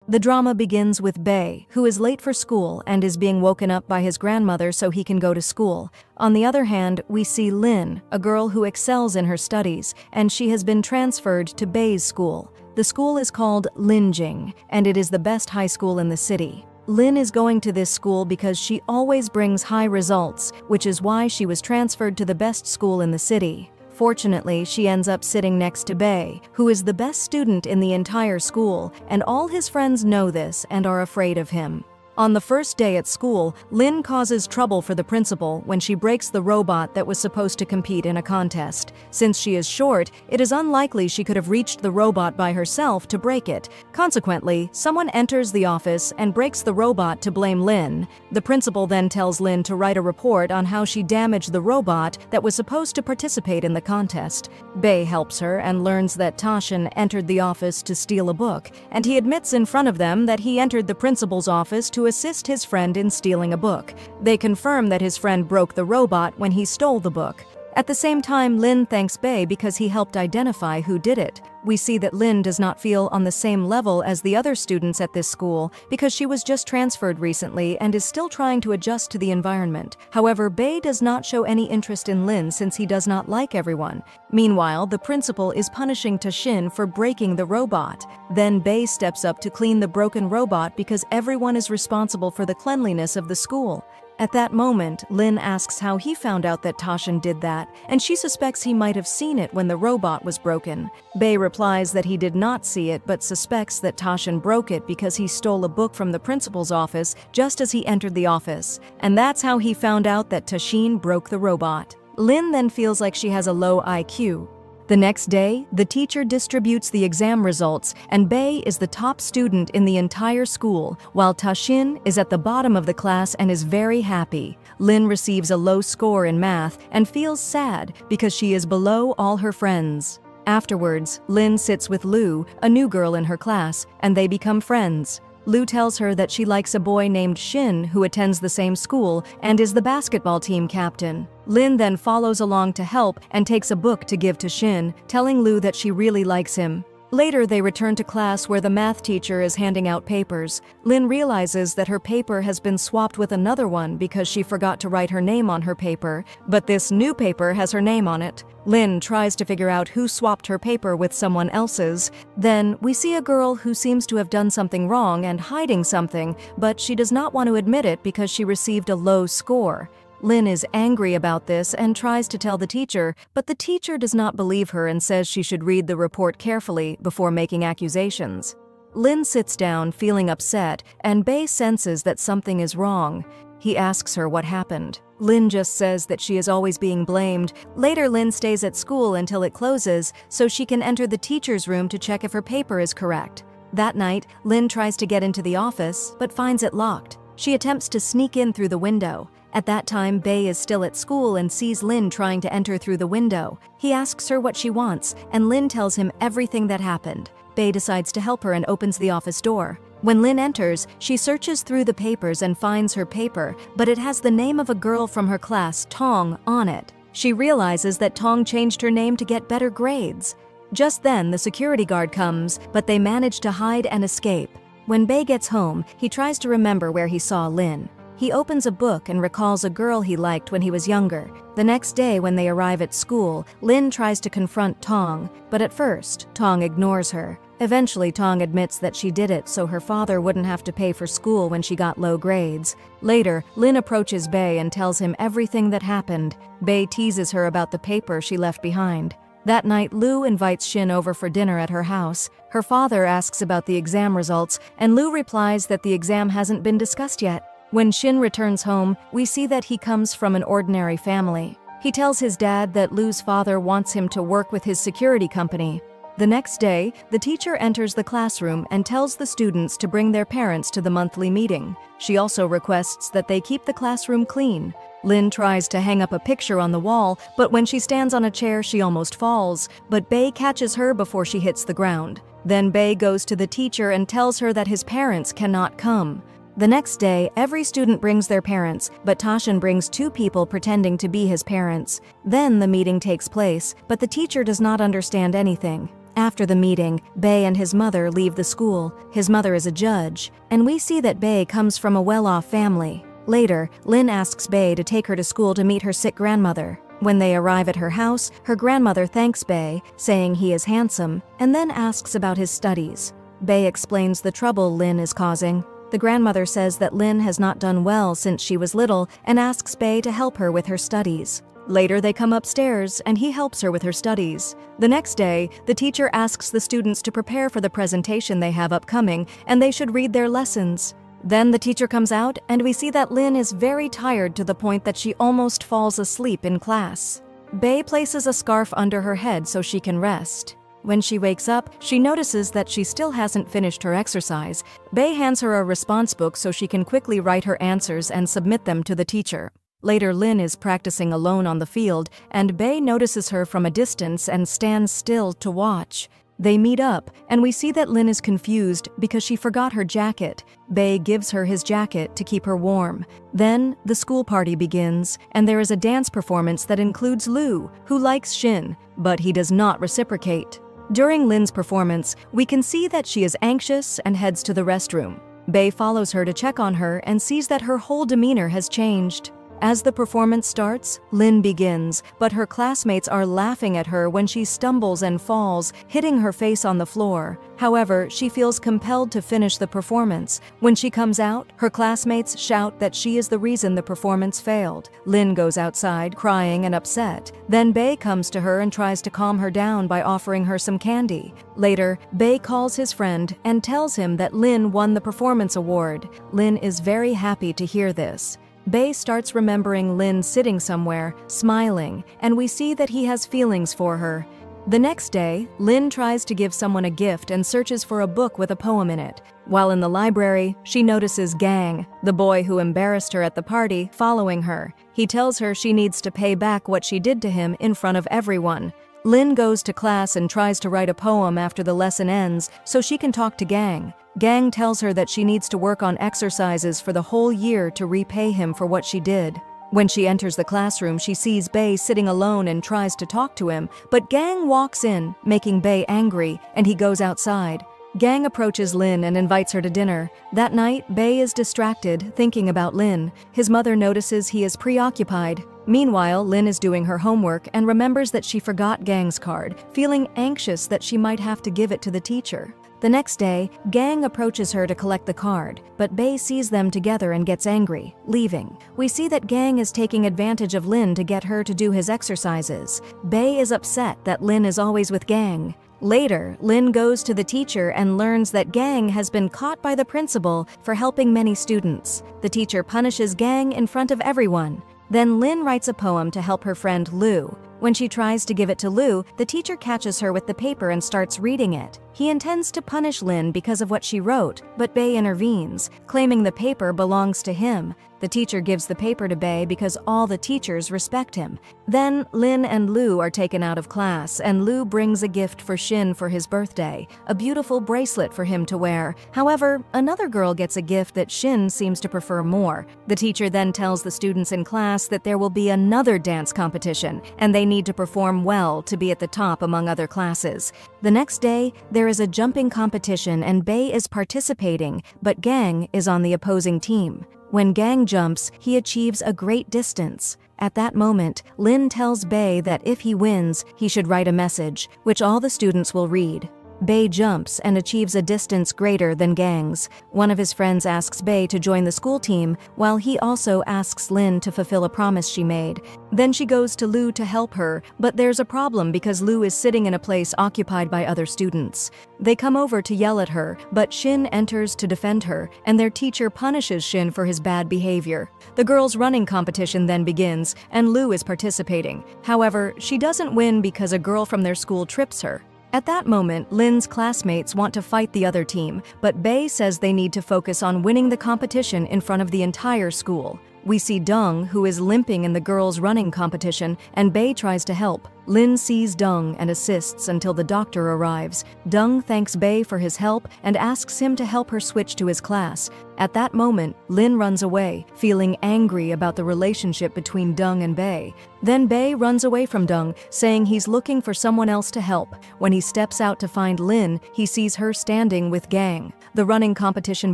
The drama begins with Bae, who is late for school and is being woken up by his grandmother so he can go to school. On the other hand, we see Lin, a girl who excels in her studies, and she has been transferred to Bae's school. The school is called Linjing, and it is the best high school in the city. Lin is going to this school because she always brings high results, which is why she was transferred to the best school in the city. Fortunately, she ends up sitting next to Bae, who is the best student in the entire school, and all his friends know this and are afraid of him. On the first day at school, Lin causes trouble for the principal when she breaks the robot that was supposed to compete in a contest. Since she is short, it is unlikely she could have reached the robot by herself to break it. Consequently, someone enters the office and breaks the robot to blame Lin. The principal then tells Lin to write a report on how she damaged the robot that was supposed to participate in the contest. Bae helps her and learns that Tasshin entered the office to steal a book, and he admits in front of them that he entered the principal's office to assist his friend in stealing a book. They confirm that his friend broke the robot when he stole the book. At the same time, Lin thanks Bae because he helped identify who did it. We see that Lin does not feel on the same level as the other students at this school because she was just transferred recently and is still trying to adjust to the environment. However, Bae does not show any interest in Lin since he does not like everyone. Meanwhile, the principal is punishing Tasshin for breaking the robot. Then Bae steps up to clean the broken robot because everyone is responsible for the cleanliness of the school. At that moment, Lin asks how he found out that Tasshin did that, and she suspects he might have seen it when the robot was broken. Bae replies that he did not see it but suspects that Tasshin broke it because he stole a book from the principal's office just as he entered the office, and that's how he found out that Tasshin broke the robot. Lin then feels like she has a low IQ. The next day, the teacher distributes the exam results, and Bae is the top student in the entire school, while Tasshin is at the bottom of the class and is very happy. Lin receives a low score in math and feels sad because she is below all her friends. Afterwards, Lin sits with Lu, a new girl in her class, and they become friends. Lu tells her that she likes a boy named Shin who attends the same school and is the basketball team captain. Lin then follows along to help and takes a book to give to Shin, telling Lu that she really likes him. Later, they return to class where the math teacher is handing out papers. Lin realizes that her paper has been swapped with another one because she forgot to write her name on her paper, but this new paper has her name on it. Lin tries to figure out who swapped her paper with someone else's. Then, we see a girl who seems to have done something wrong and hiding something, but she does not want to admit it because she received a low score. Lin is angry about this and tries to tell the teacher, but the teacher does not believe her and says she should read the report carefully before making accusations. Lin sits down, feeling upset, and Bae senses that something is wrong. He asks her what happened. Lin just says that she is always being blamed. Later, Lin stays at school until it closes so she can enter the teacher's room to check if her paper is correct. That night, Lin tries to get into the office, but finds it locked. She attempts to sneak in through the window. At that time, Bae is still at school and sees Lin trying to enter through the window. He asks her what she wants, and Lin tells him everything that happened. Bae decides to help her and opens the office door. When Lin enters, she searches through the papers and finds her paper, but it has the name of a girl from her class, Tong, on it. She realizes that Tong changed her name to get better grades. Just then, the security guard comes, but they manage to hide and escape. When Bae gets home, he tries to remember where he saw Lin. He opens a book and recalls a girl he liked when he was younger. The next day, when they arrive at school, Lin tries to confront Tong, but at first, Tong ignores her. Eventually, Tong admits that she did it so her father wouldn't have to pay for school when she got low grades. Later, Lin approaches Bae and tells him everything that happened. Bae teases her about the paper she left behind. That night, Lu invites Shin over for dinner at her house. Her father asks about the exam results, and Lu replies that the exam hasn't been discussed yet. When Shin returns home, we see that he comes from an ordinary family. He tells his dad that Lu's father wants him to work with his security company. The next day, the teacher enters the classroom and tells the students to bring their parents to the monthly meeting. She also requests that they keep the classroom clean. Lin tries to hang up a picture on the wall, but when she stands on a chair, she almost falls, but Bae catches her before she hits the ground. Then Bae goes to the teacher and tells her that his parents cannot come. The next day, every student brings their parents, but Tasshin brings two people pretending to be his parents. Then the meeting takes place, but the teacher does not understand anything. After the meeting, Bae and his mother leave the school. His mother is a judge, and we see that Bae comes from a well-off family. Later, Lin asks Bae to take her to school to meet her sick grandmother. When they arrive at her house, her grandmother thanks Bae, saying he is handsome, and then asks about his studies. Bae explains the trouble Lin is causing. The grandmother says that Lin has not done well since she was little and asks Bae to help her with her studies. Later, they come upstairs and he helps her with her studies. The next day, the teacher asks the students to prepare for the presentation they have upcoming and they should read their lessons. Then the teacher comes out and we see that Lin is very tired to the point that she almost falls asleep in class. Bae places a scarf under her head so she can rest. When she wakes up, she notices that she still hasn't finished her exercise. Bae hands her a response book so she can quickly write her answers and submit them to the teacher. Later, Lin is practicing alone on the field, and Bae notices her from a distance and stands still to watch. They meet up, and we see that Lin is confused because she forgot her jacket. Bae gives her his jacket to keep her warm. Then, the school party begins, and there is a dance performance that includes Lu, who likes Shin, but he does not reciprocate. During Lin's performance, we can see that she is anxious and heads to the restroom. Bae follows her to check on her and sees that her whole demeanor has changed. As the performance starts, Lin begins, but her classmates are laughing at her when she stumbles and falls, hitting her face on the floor. However, she feels compelled to finish the performance. When she comes out, her classmates shout that she is the reason the performance failed. Lin goes outside, crying and upset. Then Bae comes to her and tries to calm her down by offering her some candy. Later, Bae calls his friend and tells him that Lin won the performance award. Lin is very happy to hear this. Bae starts remembering Lin sitting somewhere, smiling, and we see that he has feelings for her. The next day, Lin tries to give someone a gift and searches for a book with a poem in it. While in the library, she notices Gang, the boy who embarrassed her at the party, following her. He tells her she needs to pay back what she did to him in front of everyone. Lin goes to class and tries to write a poem after the lesson ends so she can talk to Gang. Gang tells her that she needs to work on exercises for the whole year to repay him for what she did. When she enters the classroom, she sees Bae sitting alone and tries to talk to him, but Gang walks in, making Bae angry, and he goes outside. Gang approaches Lin and invites her to dinner. That night, Bae is distracted, thinking about Lin. His mother notices he is preoccupied. Meanwhile, Lin is doing her homework and remembers that she forgot Gang's card, feeling anxious that she might have to give it to the teacher. The next day, Gang approaches her to collect the card, but Bae sees them together and gets angry, leaving. We see that Gang is taking advantage of Lin to get her to do his exercises. Bae is upset that Lin is always with Gang. Later, Lin goes to the teacher and learns that Gang has been caught by the principal for helping many students. The teacher punishes Gang in front of everyone. Then Lin writes a poem to help her friend Lu. When she tries to give it to Lu, the teacher catches her with the paper and starts reading it. He intends to punish Lin because of what she wrote, but Bae intervenes, claiming the paper belongs to him. The teacher gives the paper to Bae because all the teachers respect him. Then Lin and Lu are taken out of class, and Lu brings a gift for Shin for his birthday, a beautiful bracelet for him to wear. However, another girl gets a gift that Shin seems to prefer more. The teacher then tells the students in class that there will be another dance competition, and they need to perform well to be at the top among other classes. The next day, there is a jumping competition and Bae is participating, but Gang is on the opposing team. When Gang jumps, he achieves a great distance. At that moment, Lin tells Bae that if he wins, he should write a message, which all the students will read. Bae jumps and achieves a distance greater than Gang's. One of his friends asks Bae to join the school team, while he also asks Lin to fulfill a promise she made. Then she goes to Lu to help her, but there's a problem because Lu is sitting in a place occupied by other students. They come over to yell at her, but Shin enters to defend her, and their teacher punishes Shin for his bad behavior. The girls' running competition then begins, and Lu is participating. However, she doesn't win because a girl from their school trips her. At that moment, Lin's classmates want to fight the other team, but Bae says they need to focus on winning the competition in front of the entire school. We see Dong, who is limping in the girls' running competition, and Bae tries to help. Lin sees Dung and assists until the doctor arrives. Dung thanks Bei for his help and asks him to help her switch to his class. At that moment, Lin runs away, feeling angry about the relationship between Dung and Bei. Then Bei runs away from Dung, saying he's looking for someone else to help. When he steps out to find Lin, he sees her standing with Gang. The running competition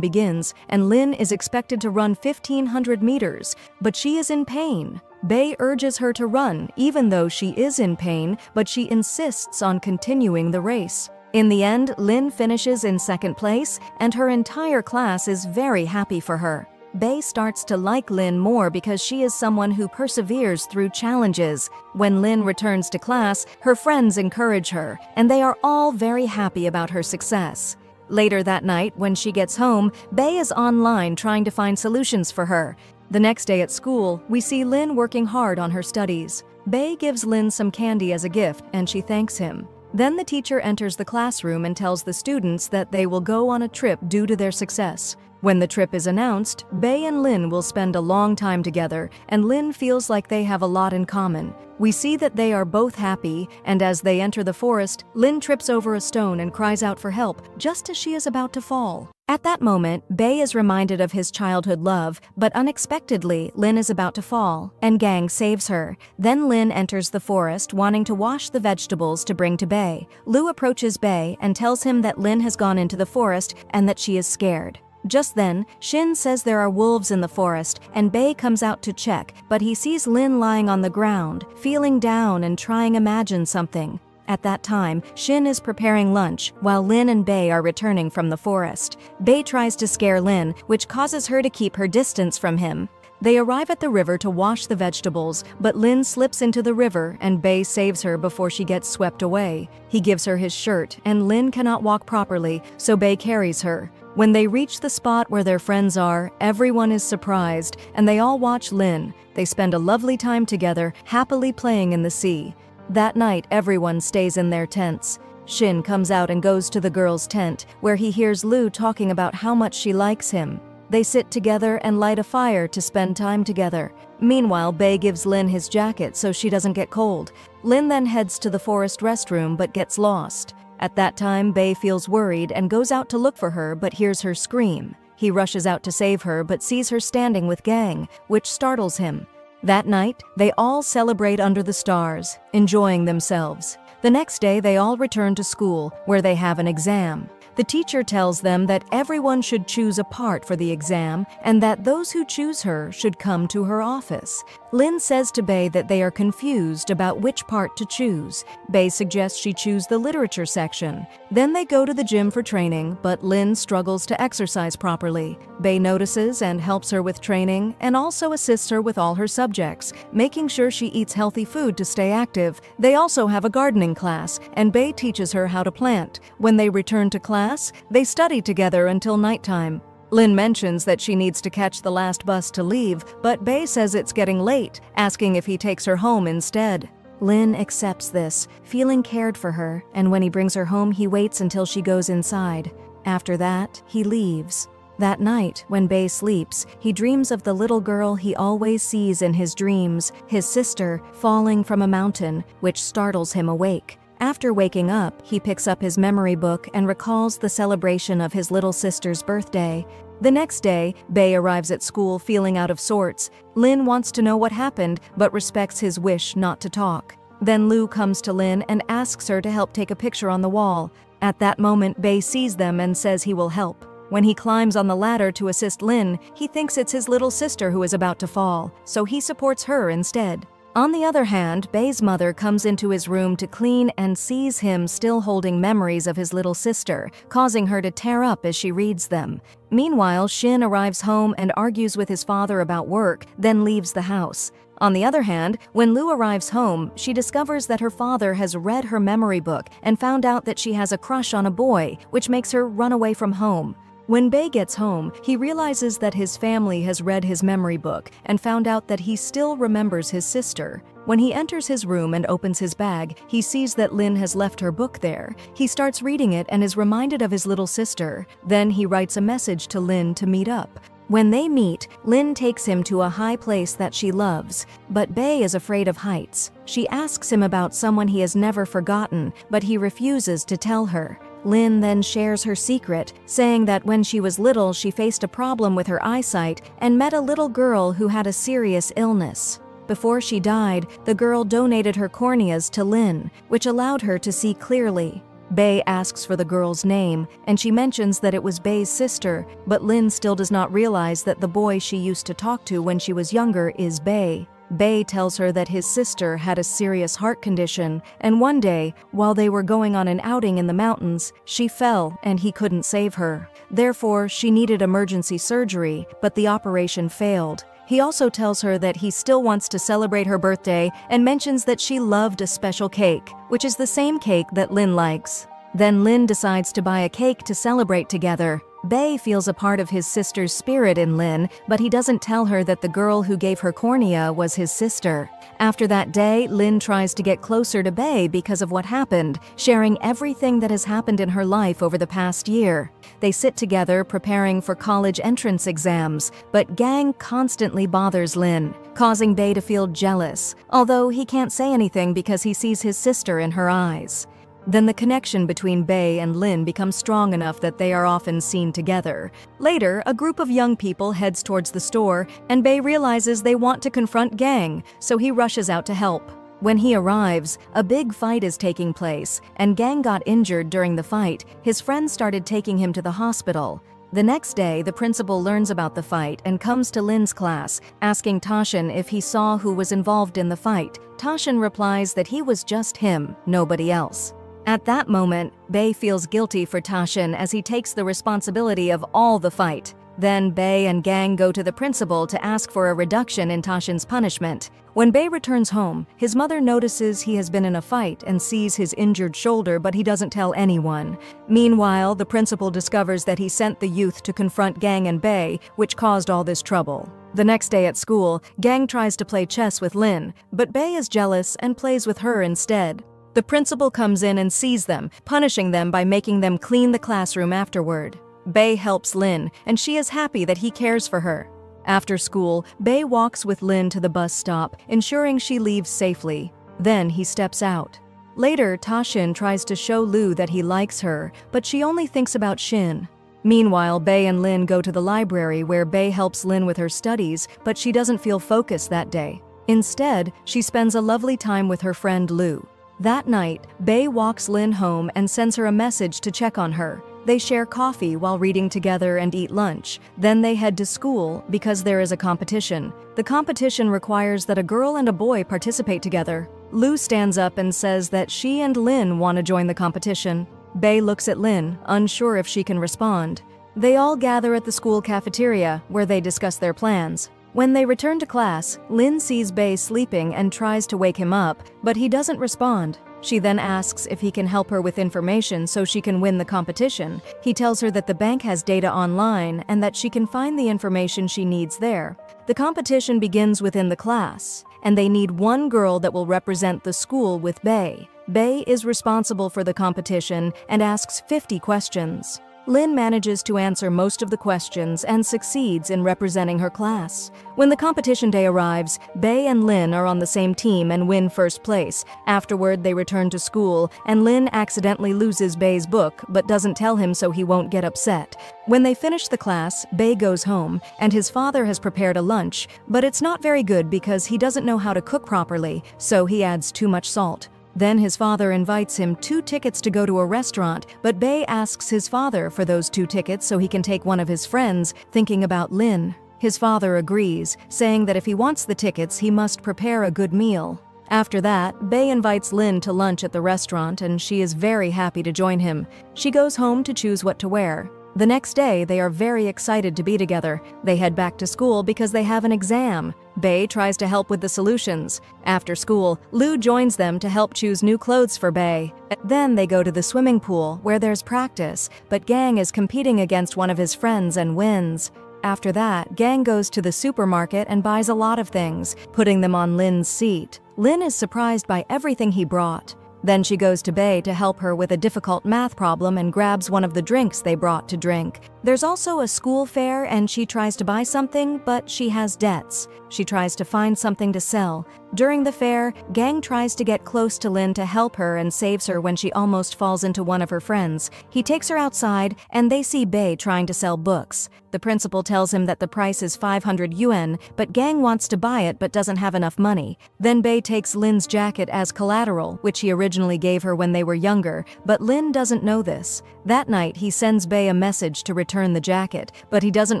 begins, and Lin is expected to run 1,500 meters, but she is in pain. Bei urges her to run, even though she is in pain, but she insists on continuing the race. In the end, Lin finishes in second place, and her entire class is very happy for her. Bei starts to like Lin more because she is someone who perseveres through challenges. When Lin returns to class, her friends encourage her, and they are all very happy about her success. Later that night, when she gets home, Bei is online trying to find solutions for her. The next day at school, we see Lin working hard on her studies. Bei gives Lin some candy as a gift, and she thanks him. Then the teacher enters the classroom and tells the students that they will go on a trip due to their success. When the trip is announced, Bei and Lin will spend a long time together, and Lin feels like they have a lot in common. We see that they are both happy, and as they enter the forest, Lin trips over a stone and cries out for help, just as she is about to fall. At that moment, Bei is reminded of his childhood love, but unexpectedly, Lin is about to fall, and Gang saves her. Then Lin enters the forest, wanting to wash the vegetables to bring to Bei. Lu approaches Bei and tells him that Lin has gone into the forest and that she is scared. Just then, Shin says there are wolves in the forest, and Bei comes out to check, but he sees Lin lying on the ground, feeling down and trying to imagine something. At that time, Shin is preparing lunch, while Lin and Bei are returning from the forest. Bei tries to scare Lin, which causes her to keep her distance from him. They arrive at the river to wash the vegetables, but Lin slips into the river and Bei saves her before she gets swept away. He gives her his shirt, and Lin cannot walk properly, so Bei carries her. When they reach the spot where their friends are, everyone is surprised, and they all watch Lin. They spend a lovely time together, happily playing in the sea. That night, everyone stays in their tents. Shin comes out and goes to the girls' tent, where he hears Lu talking about how much she likes him. They sit together and light a fire to spend time together. Meanwhile, Bei gives Lin his jacket so she doesn't get cold. Lin then heads to the forest restroom but gets lost. At that time, Bei feels worried and goes out to look for her but hears her scream. He rushes out to save her but sees her standing with Gang, which startles him. That night, they all celebrate under the stars, enjoying themselves. The next day, they all return to school, where they have an exam. The teacher tells them that everyone should choose a part for the exam and that those who choose her should come to her office. Lin says to Bei that they are confused about which part to choose. Bei suggests she choose the literature section. Then they go to the gym for training, but Lin struggles to exercise properly. Bei notices and helps her with training and also assists her with all her subjects, making sure she eats healthy food to stay active. They also have a gardening class, and Bei teaches her how to plant. When they return to class, they study together until nighttime. Lin mentions that she needs to catch the last bus to leave, but Bei says it's getting late, asking if he takes her home instead. Lin accepts this, feeling cared for her, and when he brings her home, he waits until she goes inside. After that, he leaves. That night, when Bei sleeps, he dreams of the little girl he always sees in his dreams, his sister, falling from a mountain, which startles him awake. After waking up, he picks up his memory book and recalls the celebration of his little sister's birthday. The next day, Bei arrives at school feeling out of sorts. Lin wants to know what happened, but respects his wish not to talk. Then Lu comes to Lin and asks her to help take a picture on the wall. At that moment, Bei sees them and says he will help. When he climbs on the ladder to assist Lin, he thinks it's his little sister who is about to fall, so he supports her instead. On the other hand, Bei's mother comes into his room to clean and sees him still holding memories of his little sister, causing her to tear up as she reads them. Meanwhile, Shin arrives home and argues with his father about work, then leaves the house. On the other hand, when Lu arrives home, she discovers that her father has read her memory book and found out that she has a crush on a boy, which makes her run away from home. When Bei gets home, he realizes that his family has read his memory book and found out that he still remembers his sister. When he enters his room and opens his bag, he sees that Lin has left her book there. He starts reading it and is reminded of his little sister. Then he writes a message to Lin to meet up. When they meet, Lin takes him to a high place that she loves, but Bae is afraid of heights. She asks him about someone he has never forgotten, but he refuses to tell her. Lin then shares her secret, saying that when she was little she faced a problem with her eyesight and met a little girl who had a serious illness. Before she died, the girl donated her corneas to Lin, which allowed her to see clearly. Bae asks for the girl's name, and she mentions that it was Bae's sister, but Lin still does not realize that the boy she used to talk to when she was younger is Bae. Bae tells her that his sister had a serious heart condition, and one day, while they were going on an outing in the mountains, she fell and he couldn't save her. Therefore, she needed emergency surgery, but the operation failed. He also tells her that he still wants to celebrate her birthday and mentions that she loved a special cake, which is the same cake that Lin likes. Then Lin decides to buy a cake to celebrate together. Bae feels a part of his sister's spirit in Lin, but he doesn't tell her that the girl who gave her cornea was his sister. After that day, Lin tries to get closer to Bae because of what happened, sharing everything that has happened in her life over the past year. They sit together preparing for college entrance exams, but Gang constantly bothers Lin, causing Bae to feel jealous, although he can't say anything because he sees his sister in her eyes. Then the connection between Bae and Lin becomes strong enough that they are often seen together. Later, a group of young people heads towards the store, and Bae realizes they want to confront Gang, so he rushes out to help. When he arrives, a big fight is taking place, and Gang got injured during the fight. His friends started taking him to the hospital. The next day, the principal learns about the fight and comes to Lin's class, asking Tasshin if he saw who was involved in the fight. Tasshin replies that he was just him, nobody else. At that moment, Bae feels guilty for Tasshin as he takes the responsibility of all the fight. Then Bae and Gang go to the principal to ask for a reduction in Tasshin's punishment. When Bae returns home, his mother notices he has been in a fight and sees his injured shoulder, but he doesn't tell anyone. Meanwhile, the principal discovers that he sent the youth to confront Gang and Bae, which caused all this trouble. The next day at school, Gang tries to play chess with Lin, but Bae is jealous and plays with her instead. The principal comes in and sees them, punishing them by making them clean the classroom afterward. Bae helps Lin, and she is happy that he cares for her. After school, Bae walks with Lin to the bus stop, ensuring she leaves safely. Then he steps out. Later, Tasshin tries to show Lu that he likes her, but she only thinks about Shin. Meanwhile, Bae and Lin go to the library where Bae helps Lin with her studies, but she doesn't feel focused that day. Instead, she spends a lovely time with her friend Lu. That night, Bae walks Lin home and sends her a message to check on her. They share coffee while reading together and eat lunch. Then they head to school because there is a competition. The competition requires that a girl and a boy participate together. Lu stands up and says that she and Lin want to join the competition. Bae looks at Lin, unsure if she can respond. They all gather at the school cafeteria, where they discuss their plans. When they return to class, Lin sees Bae sleeping and tries to wake him up, but he doesn't respond. She then asks if he can help her with information so she can win the competition. He tells her that the bank has data online and that she can find the information she needs there. The competition begins within the class, and they need one girl that will represent the school with Bae. Bae is responsible for the competition and asks 50 questions. Lin manages to answer most of the questions and succeeds in representing her class. When the competition day arrives, Bae and Lin are on the same team and win first place. Afterward, they return to school, and Lin accidentally loses Bae's book but doesn't tell him so he won't get upset. When they finish the class, Bae goes home, and his father has prepared a lunch, but it's not very good because he doesn't know how to cook properly, so he adds too much salt. Then his father invites him 2 tickets to go to a restaurant, but Bae asks his father for those 2 tickets so he can take one of his friends, thinking about Lin. His father agrees, saying that if he wants the tickets, he must prepare a good meal. After that, Bae invites Lin to lunch at the restaurant, and she is very happy to join him. She goes home to choose what to wear. The next day, they are very excited to be together. They head back to school because they have an exam. Bae tries to help with the solutions. After school, Lu joins them to help choose new clothes for Bae. Then they go to the swimming pool, where there's practice, but Gang is competing against one of his friends and wins. After that, Gang goes to the supermarket and buys a lot of things, putting them on Lin's seat. Lin is surprised by everything he brought. Then she goes to Bae to help her with a difficult math problem and grabs one of the drinks they brought to drink. There's also a school fair and she tries to buy something, but she has debts. She tries to find something to sell. During the fair, Gang tries to get close to Lin to help her and saves her when she almost falls into one of her friends. He takes her outside and they see Bae trying to sell books. The principal tells him that the price is 500 yuan, but Gang wants to buy it but doesn't have enough money. Then Bae takes Lin's jacket as collateral, which he originally gave her when they were younger, but Lin doesn't know this. That night, he sends Bae a message to return the jacket, but he doesn't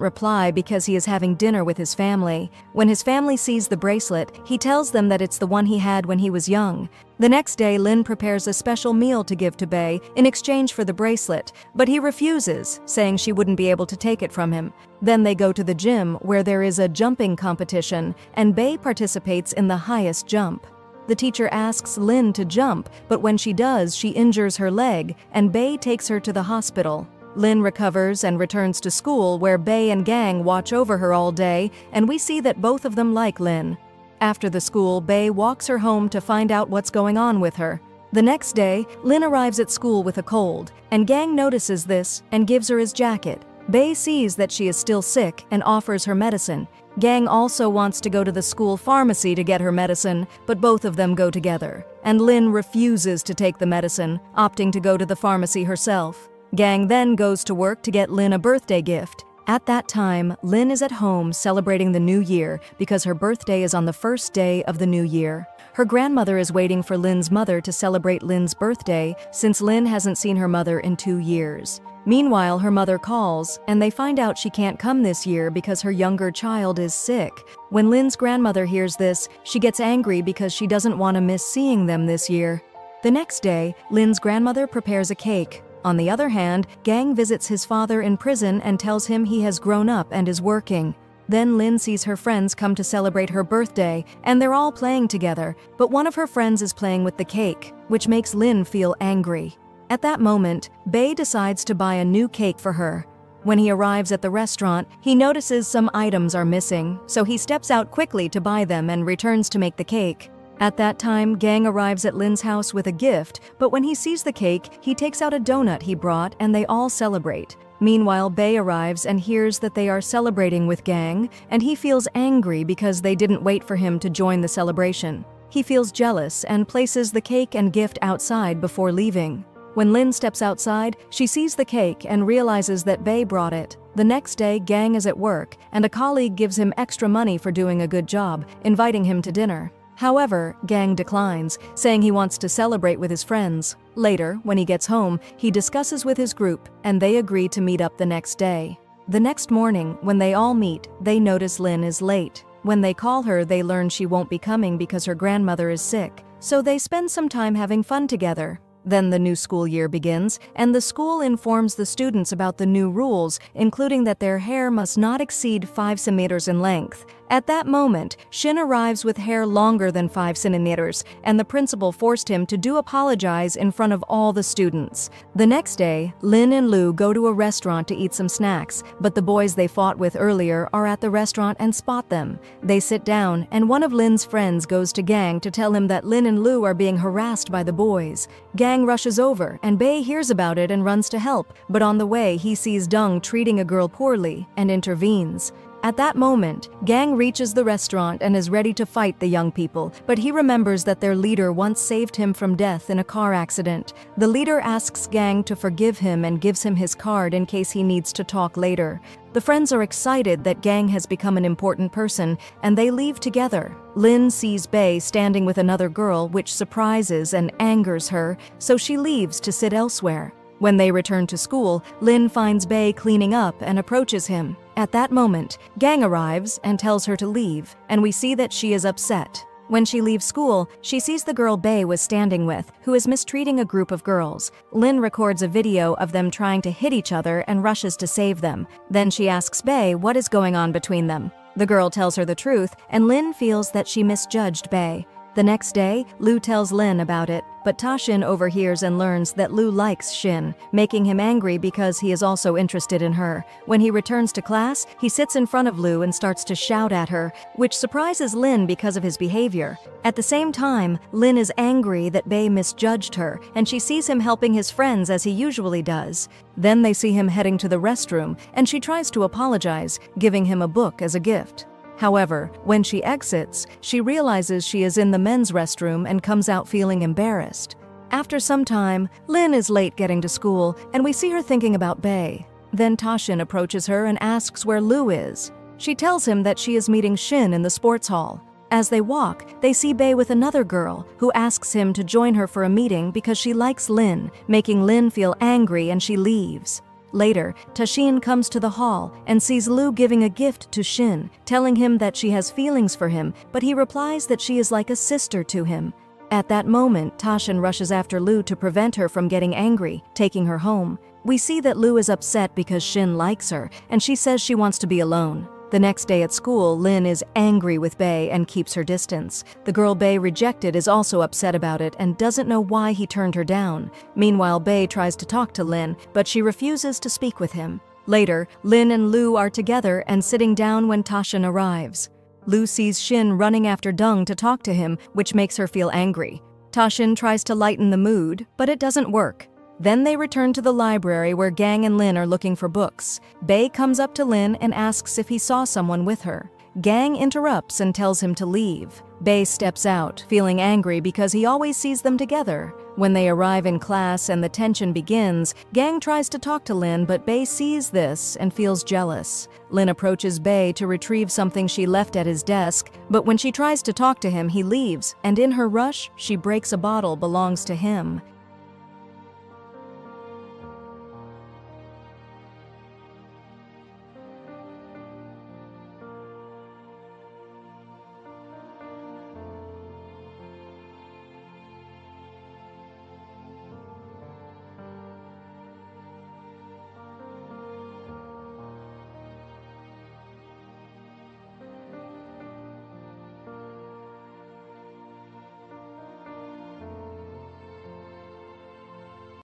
reply because he is having dinner with his family. When his family sees the bracelet, he tells them that it's the one he had when he was young. The next day, Lin prepares a special meal to give to Bae in exchange for the bracelet, but he refuses, saying she wouldn't be able to take it from him. Then they go to the gym where there is a jumping competition, and Bae participates in the highest jump. The teacher asks Lin to jump, but when she does, she injures her leg, and Bae takes her to the hospital. Lin recovers and returns to school where Bae and Gang watch over her all day, and we see that both of them like Lin. After the school, Bae walks her home to find out what's going on with her. The next day, Lin arrives at school with a cold, and Gang notices this and gives her his jacket. Bae sees that she is still sick and offers her medicine. Gang also wants to go to the school pharmacy to get her medicine, but both of them go together. And Lin refuses to take the medicine, opting to go to the pharmacy herself. Gang then goes to work to get Lin a birthday gift. At that time, Lin is at home celebrating the new year because her birthday is on the first day of the new year. Her grandmother is waiting for Lin's mother to celebrate Lin's birthday since Lin hasn't seen her mother in 2 years. Meanwhile, her mother calls, and they find out she can't come this year because her younger child is sick. When Lin's grandmother hears this, she gets angry because she doesn't want to miss seeing them this year. The next day, Lin's grandmother prepares a cake. On the other hand, Gang visits his father in prison and tells him he has grown up and is working. Then Lin sees her friends come to celebrate her birthday, and they're all playing together, but one of her friends is playing with the cake, which makes Lin feel angry. At that moment, Bae decides to buy a new cake for her. When he arrives at the restaurant, he notices some items are missing, so he steps out quickly to buy them and returns to make the cake. At that time, Gang arrives at Lin's house with a gift, but when he sees the cake, he takes out a donut he brought and they all celebrate. Meanwhile, Bae arrives and hears that they are celebrating with Gang, and he feels angry because they didn't wait for him to join the celebration. He feels jealous and places the cake and gift outside before leaving. When Lin steps outside, she sees the cake and realizes that Bae brought it. The next day, Gang is at work, and a colleague gives him extra money for doing a good job, inviting him to dinner. However, Gang declines, saying he wants to celebrate with his friends. Later, when he gets home, he discusses with his group, and they agree to meet up the next day. The next morning, when they all meet, they notice Lin is late. When they call her, they learn she won't be coming because her grandmother is sick, so they spend some time having fun together. Then the new school year begins, and the school informs the students about the new rules, including that their hair must not exceed 5 centimeters in length. At that moment, Shin arrives with hair longer than 5 centimeters, and the principal forced him to apologize in front of all the students. The next day, Lin and Lu go to a restaurant to eat some snacks, but the boys they fought with earlier are at the restaurant and spot them. They sit down, and one of Lin's friends goes to Gang to tell him that Lin and Lu are being harassed by the boys. Gang rushes over, and Bae hears about it and runs to help, but on the way he sees Deng treating a girl poorly and intervenes. At that moment, Gang reaches the restaurant and is ready to fight the young people, but he remembers that their leader once saved him from death in a car accident. The leader asks Gang to forgive him and gives him his card in case he needs to talk later. The friends are excited that Gang has become an important person, and they leave together. Lin sees Bae standing with another girl, which surprises and angers her, so she leaves to sit elsewhere. When they return to school, Lin finds Bae cleaning up and approaches him. At that moment, Gang arrives and tells her to leave, and we see that she is upset. When she leaves school, she sees the girl Bae was standing with, who is mistreating a group of girls. Lin records a video of them trying to hit each other and rushes to save them. Then she asks Bae what is going on between them. The girl tells her the truth, and Lin feels that she misjudged Bae. The next day, Lu tells Lin about it, but Ta-shin overhears and learns that Lu likes Shin, making him angry because he is also interested in her. When he returns to class, he sits in front of Lu and starts to shout at her, which surprises Lin because of his behavior. At the same time, Lin is angry that Bei misjudged her, and she sees him helping his friends as he usually does. Then they see him heading to the restroom, and she tries to apologize, giving him a book as a gift. However, when she exits, she realizes she is in the men's restroom and comes out feeling embarrassed. After some time, Lin is late getting to school, and we see her thinking about Bei. Then Ta-shin approaches her and asks where Lu is. She tells him that she is meeting Shin in the sports hall. As they walk, they see Bei with another girl, who asks him to join her for a meeting because she likes Lin, making Lin feel angry, and she leaves. Later, Ta-shin comes to the hall and sees Lu giving a gift to Shin, telling him that she has feelings for him, but he replies that she is like a sister to him. At that moment, Ta-shin rushes after Lu to prevent her from getting angry, taking her home. We see that Lu is upset because Shin likes her, and she says she wants to be alone. The next day at school, Lin is angry with Bei and keeps her distance. The girl Bei rejected is also upset about it and doesn't know why he turned her down. Meanwhile, Bei tries to talk to Lin, but she refuses to speak with him. Later, Lin and Lu are together and sitting down when Ta-shin arrives. Lu sees Shin running after Deng to talk to him, which makes her feel angry. Ta-shin tries to lighten the mood, but it doesn't work. Then they return to the library where Gang and Lin are looking for books. Bei comes up to Lin and asks if he saw someone with her. Gang interrupts and tells him to leave. Bei steps out, feeling angry because he always sees them together. When they arrive in class and the tension begins, Gang tries to talk to Lin, but Bei sees this and feels jealous. Lin approaches Bei to retrieve something she left at his desk, but when she tries to talk to him, he leaves, and in her rush, she breaks a bottle belongs to him.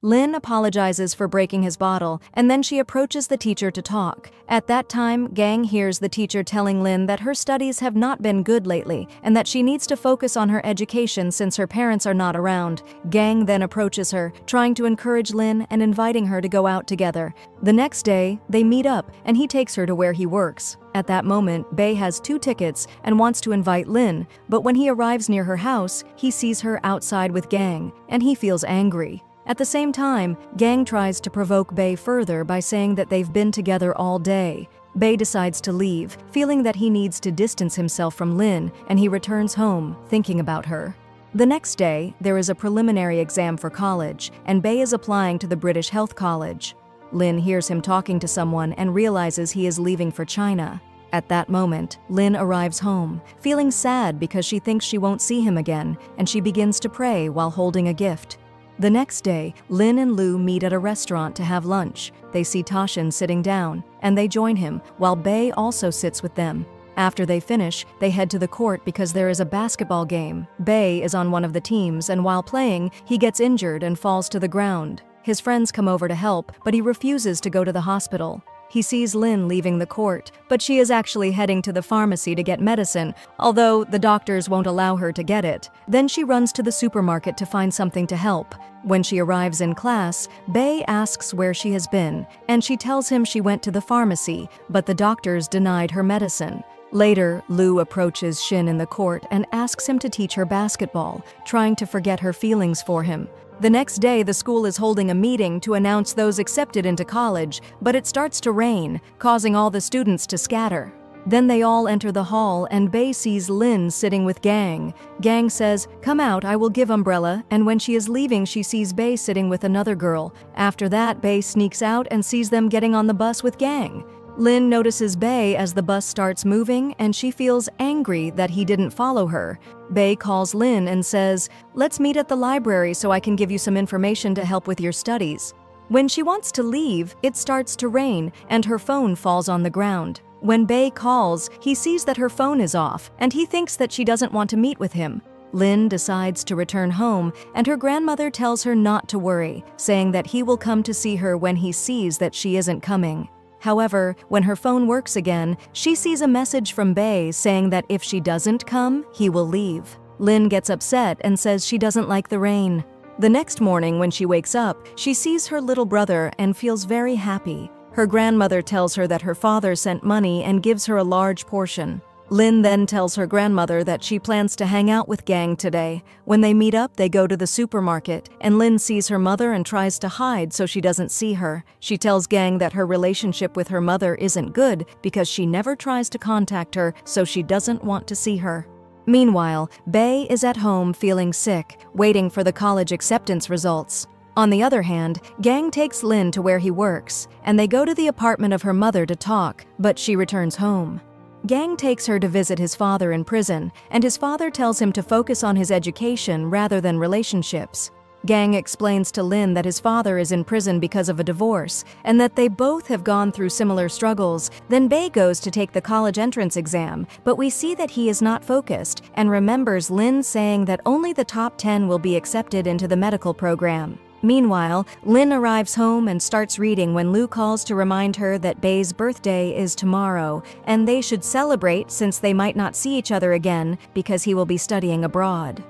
Lin apologizes for breaking his bottle, and then she approaches the teacher to talk. At that time, Gang hears the teacher telling Lin that her studies have not been good lately, and that she needs to focus on her education since her parents are not around. Gang then approaches her, trying to encourage Lin and inviting her to go out together. The next day, they meet up, and he takes her to where he works. At that moment, Bei has 2 tickets and wants to invite Lin, but when he arrives near her house, he sees her outside with Gang, and he feels angry. At the same time, Gang tries to provoke Bei further by saying that they've been together all day. Bei decides to leave, feeling that he needs to distance himself from Lin, and he returns home, thinking about her. The next day, there is a preliminary exam for college, and Bei is applying to the British Health College. Lin hears him talking to someone and realizes he is leaving for China. At that moment, Lin arrives home, feeling sad because she thinks she won't see him again, and she begins to pray while holding a gift. The next day, Lin and Lu meet at a restaurant to have lunch. They see Ta-shin sitting down, and they join him, while Bei also sits with them. After they finish, they head to the court because there is a basketball game. Bei is on one of the teams, and while playing, he gets injured and falls to the ground. His friends come over to help, but he refuses to go to the hospital. He sees Lin leaving the court, but she is actually heading to the pharmacy to get medicine, although the doctors won't allow her to get it. Then she runs to the supermarket to find something to help. When she arrives in class, Bei asks where she has been, and she tells him she went to the pharmacy, but the doctors denied her medicine. Later, Lu approaches Shin in the court and asks him to teach her basketball, trying to forget her feelings for him. The next day, the school is holding a meeting to announce those accepted into college, but it starts to rain, causing all the students to scatter. Then they all enter the hall, and Bei sees Lin sitting with Gang. Gang says, "Come out, I will give umbrella," and when she is leaving, she sees Bei sitting with another girl. After that, Bei sneaks out and sees them getting on the bus with Gang. Lin notices Bei as the bus starts moving, and she feels angry that he didn't follow her. Bei calls Lin and says, "Let's meet at the library so I can give you some information to help with your studies." When she wants to leave, it starts to rain, and her phone falls on the ground. When Bei calls, he sees that her phone is off, and he thinks that she doesn't want to meet with him. Lynn decides to return home, and her grandmother tells her not to worry, saying that he will come to see her when he sees that she isn't coming. However, when her phone works again, she sees a message from Bae saying that if she doesn't come, he will leave. Lynn gets upset and says she doesn't like the rain. The next morning when she wakes up, she sees her little brother and feels very happy. Her grandmother tells her that her father sent money and gives her a large portion. Lynn then tells her grandmother that she plans to hang out with Gang today. When they meet up, they go to the supermarket, and Lynn sees her mother and tries to hide so she doesn't see her. She tells Gang that her relationship with her mother isn't good because she never tries to contact her, so she doesn't want to see her. Meanwhile, Bae is at home feeling sick, waiting for the college acceptance results. On the other hand, Gang takes Lynn to where he works, and they go to the apartment of her mother to talk, but she returns home. Gang takes her to visit his father in prison, and his father tells him to focus on his education rather than relationships. Gang explains to Lynn that his father is in prison because of a divorce, and that they both have gone through similar struggles. Then Bae goes to take the college entrance exam, but we see that he is not focused, and remembers Lynn saying that only the top 10 will be accepted into the medical program. Meanwhile, Lynn arrives home and starts reading when Lou calls to remind her that Bae's birthday is tomorrow, and they should celebrate since they might not see each other again because he will be studying abroad.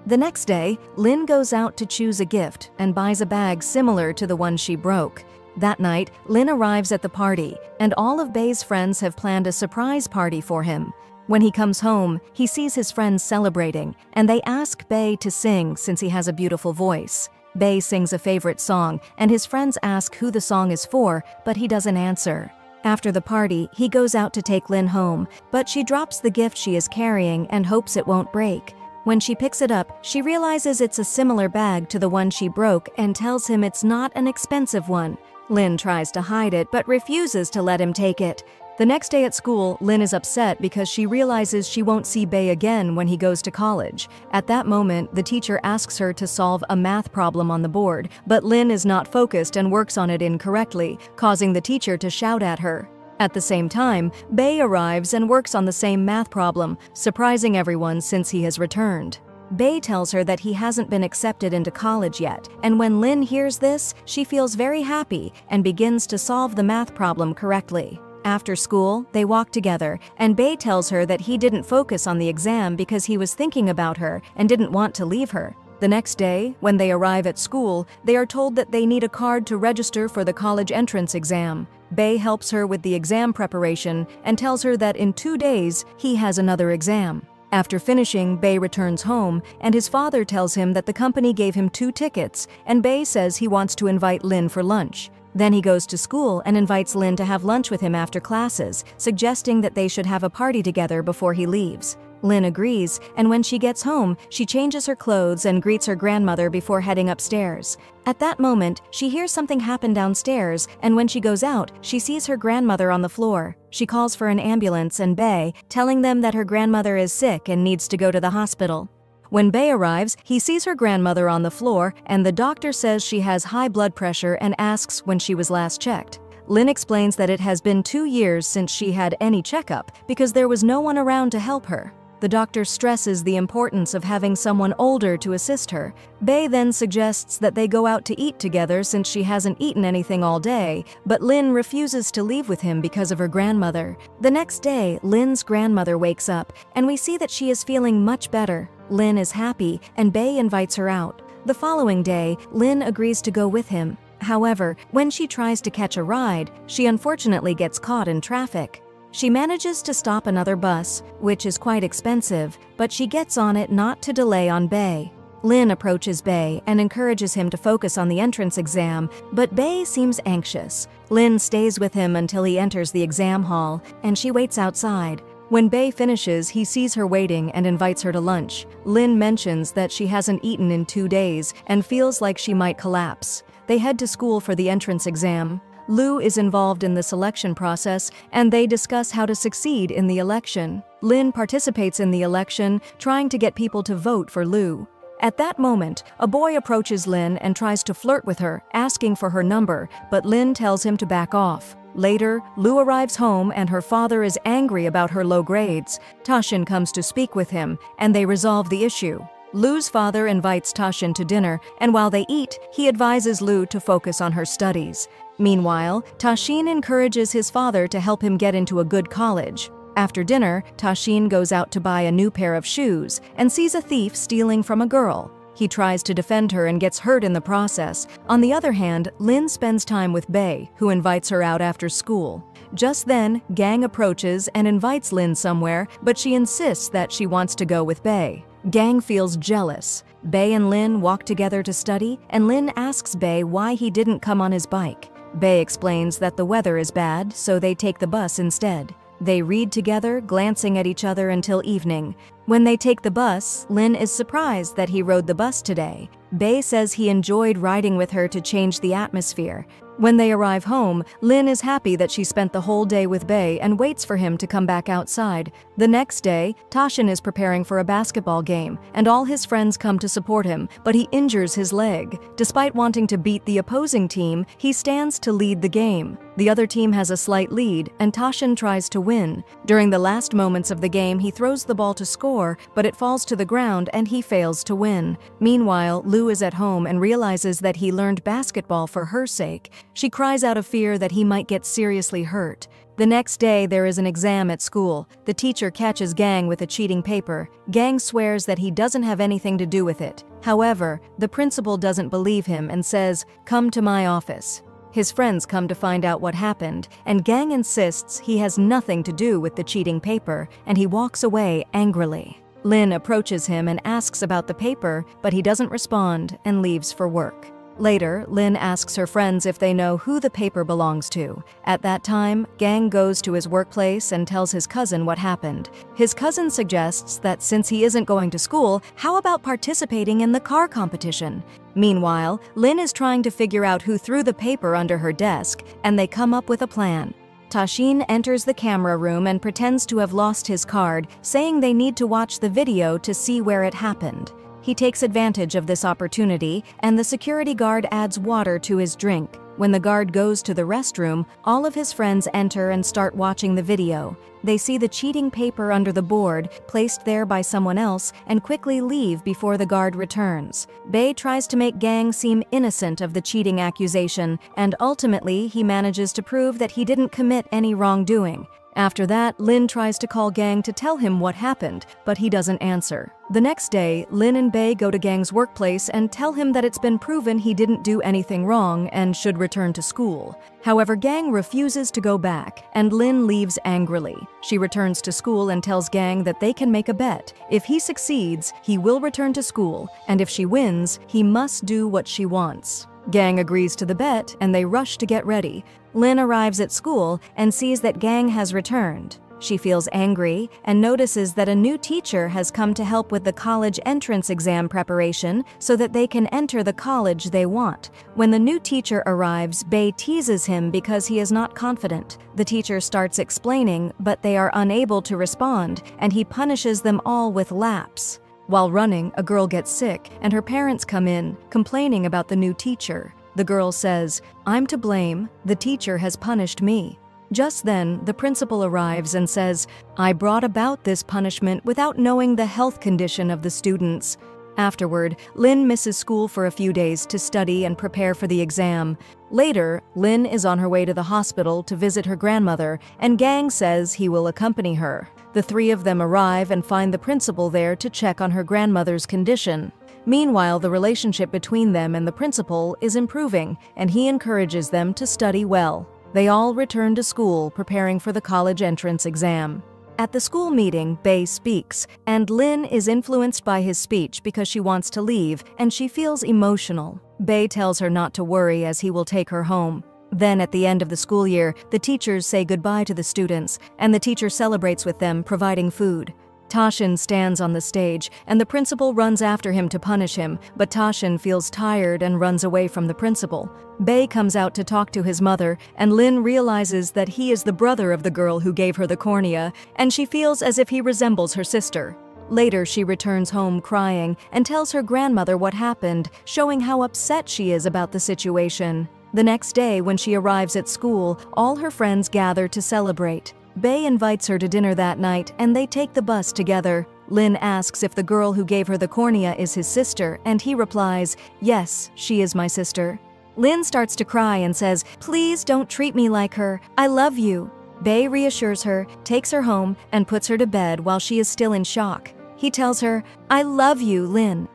The next day, Lynn goes out to choose a gift and buys a bag similar to the one she broke. That night, Lynn arrives at the party, and all of Bae's friends have planned a surprise party for him. When he comes home, he sees his friends celebrating, and they ask Bae to sing since he has a beautiful voice. Bae sings a favorite song, and his friends ask who the song is for, but he doesn't answer. After the party, he goes out to take Lynn home, but she drops the gift she is carrying and hopes it won't break. When she picks it up, she realizes it's a similar bag to the one she broke and tells him it's not an expensive one. Lynn tries to hide it but refuses to let him take it. The next day at school, Lynn is upset because she realizes she won't see Bae again when he goes to college. At that moment, the teacher asks her to solve a math problem on the board, but Lynn is not focused and works on it incorrectly, causing the teacher to shout at her. At the same time, Bae arrives and works on the same math problem, surprising everyone since he has returned. Bae tells her that he hasn't been accepted into college yet, and when Lynn hears this, she feels very happy and begins to solve the math problem correctly. After school, they walk together, and Bae tells her that he didn't focus on the exam because he was thinking about her and didn't want to leave her. The next day, when they arrive at school, they are told that they need a card to register for the college entrance exam. Bae helps her with the exam preparation and tells her that in 2 days, he has another exam. After finishing, Bae returns home, and his father tells him that the company gave him 2 tickets, and Bae says he wants to invite Lynn for lunch. Then he goes to school and invites Lynn to have lunch with him after classes, suggesting that they should have a party together before he leaves. Lynn agrees, and when she gets home, she changes her clothes and greets her grandmother before heading upstairs. At that moment, she hears something happen downstairs, and when she goes out, she sees her grandmother on the floor. She calls for an ambulance and Bae, telling them that her grandmother is sick and needs to go to the hospital. When Bae arrives, he sees her grandmother on the floor, and the doctor says she has high blood pressure and asks when she was last checked. Lynn explains that it has been 2 years since she had any checkup because there was no one around to help her. The doctor stresses the importance of having someone older to assist her. Bae then suggests that they go out to eat together since she hasn't eaten anything all day, but Lynn refuses to leave with him because of her grandmother. The next day, Lynn's grandmother wakes up, and we see that she is feeling much better. Lynn is happy, and Bae invites her out. The following day, Lynn agrees to go with him. However, when she tries to catch a ride, she unfortunately gets caught in traffic. She manages to stop another bus, which is quite expensive, but she gets on it not to delay on Bae. Lynn approaches Bae and encourages him to focus on the entrance exam, but Bae seems anxious. Lynn stays with him until he enters the exam hall, and she waits outside. When Bae finishes, he sees her waiting and invites her to lunch. Lynn mentions that she hasn't eaten in 2 days and feels like she might collapse. They head to school for the entrance exam. Lou is involved in the selection process, and they discuss how to succeed in the election. Lynn participates in the election, trying to get people to vote for Lou. At that moment, a boy approaches Lynn and tries to flirt with her, asking for her number, but Lynn tells him to back off. Later, Lu arrives home and her father is angry about her low grades. Tashin comes to speak with him, and they resolve the issue. Lu's father invites Tashin to dinner, and while they eat, he advises Lu to focus on her studies. Meanwhile, Tashin encourages his father to help him get into a good college. After dinner, Tashin goes out to buy a new pair of shoes and sees a thief stealing from a girl. He tries to defend her and gets hurt in the process. On the other hand, Lin spends time with Bei, who invites her out after school. Just then, Gang approaches and invites Lin somewhere, but she insists that she wants to go with Bei. Gang feels jealous. Bei and Lin walk together to study, and Lin asks Bei why he didn't come on his bike. Bei explains that the weather is bad, so they take the bus instead. They read together, glancing at each other until evening. When they take the bus, Lin is surprised that he rode the bus today. Bei says he enjoyed riding with her to change the atmosphere. When they arrive home, Lin is happy that she spent the whole day with Bei and waits for him to come back outside. The next day, Tashin is preparing for a basketball game, and all his friends come to support him, but he injures his leg. Despite wanting to beat the opposing team, he stands to lead the game. The other team has a slight lead, and Tashin tries to win. During the last moments of the game, he throws the ball to score, but it falls to the ground and he fails to win. Meanwhile, Lu is at home and realizes that he learned basketball for her sake. She cries out of fear that he might get seriously hurt. The next day, there is an exam at school. The teacher catches Gang with a cheating paper. Gang swears that he doesn't have anything to do with it. However, the principal doesn't believe him and says, "Come to my office." His friends come to find out what happened, and Gang insists he has nothing to do with the cheating paper, and he walks away angrily. Lin approaches him and asks about the paper, but he doesn't respond and leaves for work. Later, Lin asks her friends if they know who the paper belongs to. At that time, Gang goes to his workplace and tells his cousin what happened. His cousin suggests that since he isn't going to school, how about participating in the car competition? Meanwhile, Lin is trying to figure out who threw the paper under her desk, and they come up with a plan. Tashin enters the camera room and pretends to have lost his card, saying they need to watch the video to see where it happened. He takes advantage of this opportunity, and the security guard adds water to his drink. When the guard goes to the restroom, all of his friends enter and start watching the video. They see the cheating paper under the board, placed there by someone else, and quickly leave before the guard returns. Bei tries to make Gang seem innocent of the cheating accusation, and ultimately he manages to prove that he didn't commit any wrongdoing. After that, Lin tries to call Gang to tell him what happened, but he doesn't answer. The next day, Lin and Bei go to Gang's workplace and tell him that it's been proven he didn't do anything wrong and should return to school. However, Gang refuses to go back, and Lin leaves angrily. She returns to school and tells Gang that they can make a bet. If he succeeds, he will return to school, and if she wins, he must do what she wants. Gang agrees to the bet, and they rush to get ready. Lin arrives at school and sees that Gang has returned. She feels angry and notices that a new teacher has come to help with the college entrance exam preparation so that they can enter the college they want. When the new teacher arrives, Bei teases him because he is not confident. The teacher starts explaining, but they are unable to respond, and he punishes them all with laps. While running, a girl gets sick, and her parents come in, complaining about the new teacher. The girl says, "I'm to blame. The teacher has punished me." Just then, the principal arrives and says, "I brought about this punishment without knowing the health condition of the students." Afterward, Lin misses school for a few days to study and prepare for the exam. Later, Lin is on her way to the hospital to visit her grandmother, and Gang says he will accompany her. The three of them arrive and find the principal there to check on her grandmother's condition. Meanwhile, the relationship between them and the principal is improving, and he encourages them to study well. They all return to school, preparing for the college entrance exam. At the school meeting, Bei speaks, and Lin is influenced by his speech because she wants to leave, and she feels emotional. Bei tells her not to worry as he will take her home. Then, at the end of the school year, the teachers say goodbye to the students, and the teacher celebrates with them, providing food. Tashin stands on the stage, and the principal runs after him to punish him, but Tashin feels tired and runs away from the principal. Bei comes out to talk to his mother, and Lin realizes that he is the brother of the girl who gave her the cornea, and she feels as if he resembles her sister. Later, she returns home crying and tells her grandmother what happened, showing how upset she is about the situation. The next day, when she arrives at school, all her friends gather to celebrate. Bae invites her to dinner that night, and they take the bus together. Lin asks if the girl who gave her the cornea is his sister, and he replies, "Yes, she is my sister." Lin starts to cry and says, "Please don't treat me like her. I love you." Bae reassures her, takes her home, and puts her to bed while she is still in shock. He tells her, "I love you, Lin."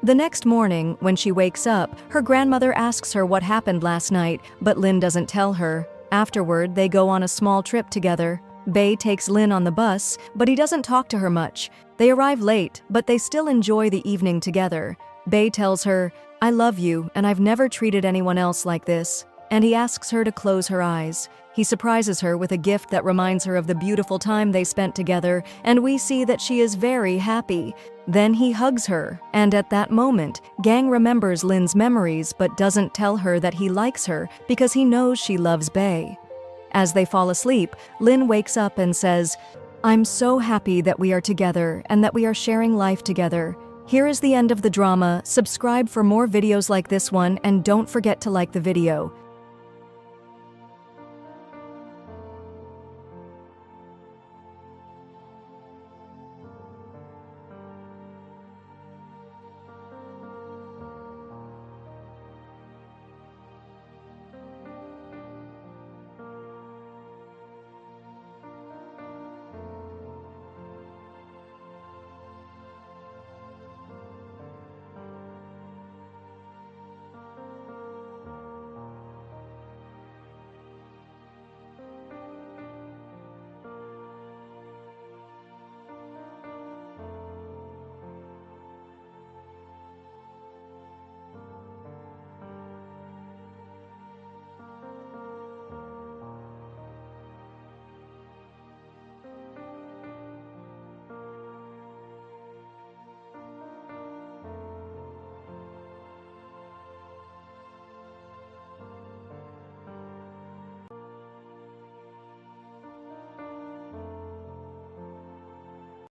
The next morning, when she wakes up, her grandmother asks her what happened last night, but Lin doesn't tell her. Afterward, they go on a small trip together. Bae takes Lin on the bus, but he doesn't talk to her much. They arrive late, but they still enjoy the evening together. Bae tells her, "I love you, and I've never treated anyone else like this." And he asks her to close her eyes. He surprises her with a gift that reminds her of the beautiful time they spent together, and we see that she is very happy. Then he hugs her, and at that moment, Gang remembers Lin's memories but doesn't tell her that he likes her because he knows she loves Bae. As they fall asleep, Lin wakes up and says, "I'm so happy that we are together and that we are sharing life together." Here is the end of the drama. Subscribe for more videos like this one, and don't forget to like the video.